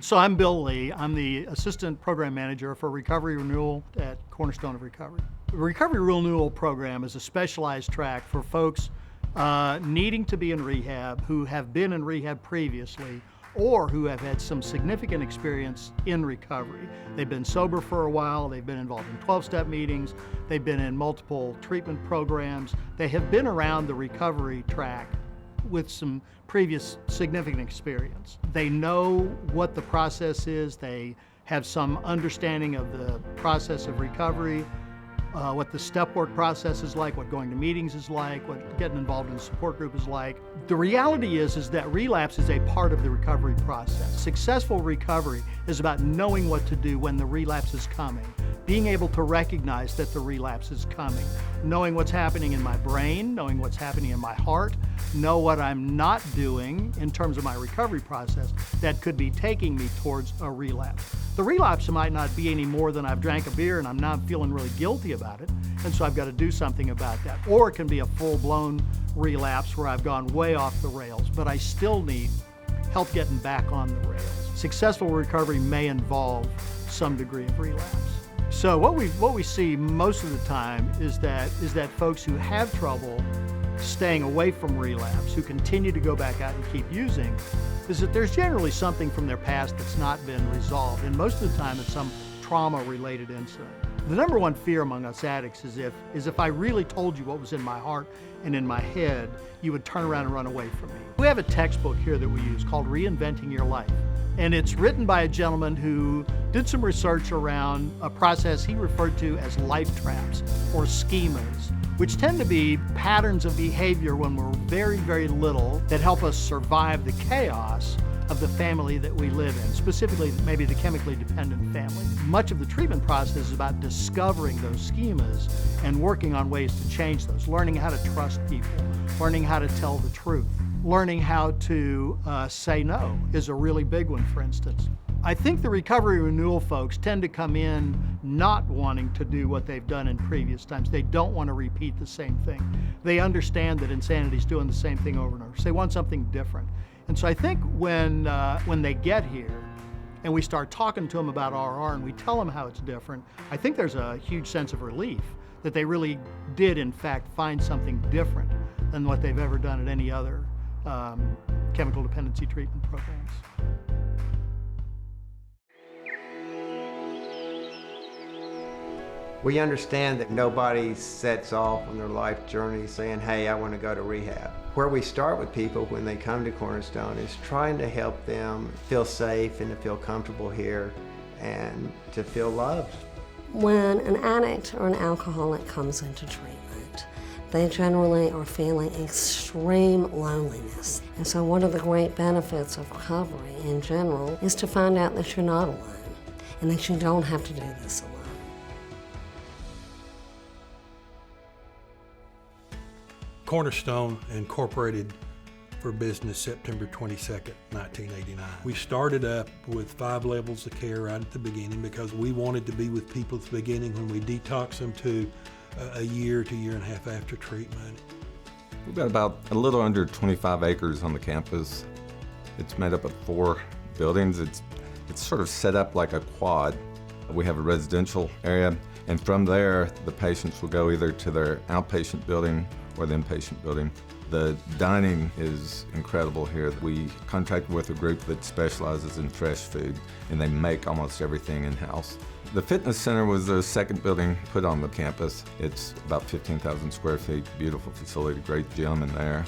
So I'm Bill Lee. I'm the Assistant Program Manager for Recovery Renewal at Cornerstone of Recovery. The Recovery Renewal program is a specialized track for folks needing to be in rehab, who have been in rehab previously, or who have had some significant experience in recovery. They've been sober for a while, they've been involved in 12-step meetings, they've been in multiple treatment programs, they have been around the recovery track with some previous significant experience. They know what the process is, they have some understanding of the process of recovery, what the step work process is like, what going to meetings is like, what getting involved in a support group is like. The reality is that relapse is a part of the recovery process. Successful recovery is about knowing what to do when the relapse is coming, being able to recognize that the relapse is coming, knowing what's happening in my brain, knowing what's happening in my heart, know what I'm not doing in terms of my recovery process that could be taking me towards a relapse. The relapse might not be any more than I've drank a beer and I'm not feeling really guilty about it, and so I've got to do something about that. Or it can be a full-blown relapse where I've gone way off the rails, but I still need help getting back on the rails. Successful recovery may involve some degree of relapse. So what we see most of the time is that folks who have trouble staying away from relapse, who continue to go back out and keep using, is that there's generally something from their past that's not been resolved, and most of the time it's some trauma-related incident. The number one fear among us addicts is if I really told you what was in my heart and in my head, you would turn around and run away from me. We have a textbook here that we use called Reinventing Your Life, and it's written by a gentleman who did some research around a process he referred to as life traps or schemas, which tend to be patterns of behavior when we're very, very little that help us survive the chaos of the family that we live in, specifically maybe the chemically dependent family. Much of the treatment process is about discovering those schemas and working on ways to change those, learning how to trust people, learning how to tell the truth, learning how to say no is a really big one, for instance. I think the recovery renewal folks tend to come in not wanting to do what they've done in previous times. They don't want to repeat the same thing. They understand that insanity is doing the same thing over and over. So they want something different. And so I think when they get here and we start talking to them about RR and we tell them how it's different, I think there's a huge sense of relief that they really did in fact find something different than what they've ever done at any other chemical dependency treatment programs. We understand that nobody sets off on their life journey saying, hey, I want to go to rehab. Where we start with people when they come to Cornerstone is trying to help them feel safe and to feel comfortable here and to feel loved. When an addict or an alcoholic comes into treatment, they generally are feeling extreme loneliness. And so one of the great benefits of recovery in general is to find out that you're not alone and that you don't have to do this alone. Cornerstone incorporated for business September 22nd, 1989. We started up with 5 levels of care right at the beginning because we wanted to be with people at the beginning when we detox them to a year to year and a half after treatment. We've got about a little under 25 acres on the campus. It's made up of 4 buildings. It's sort of set up like a quad. We have a residential area, and from there, the patients will go either to their outpatient building or the inpatient building. The dining is incredible here. We contracted with a group that specializes in fresh food, and they make almost everything in-house. The fitness center was the second building put on the campus. It's about 15,000 square feet, beautiful facility, great gym in there.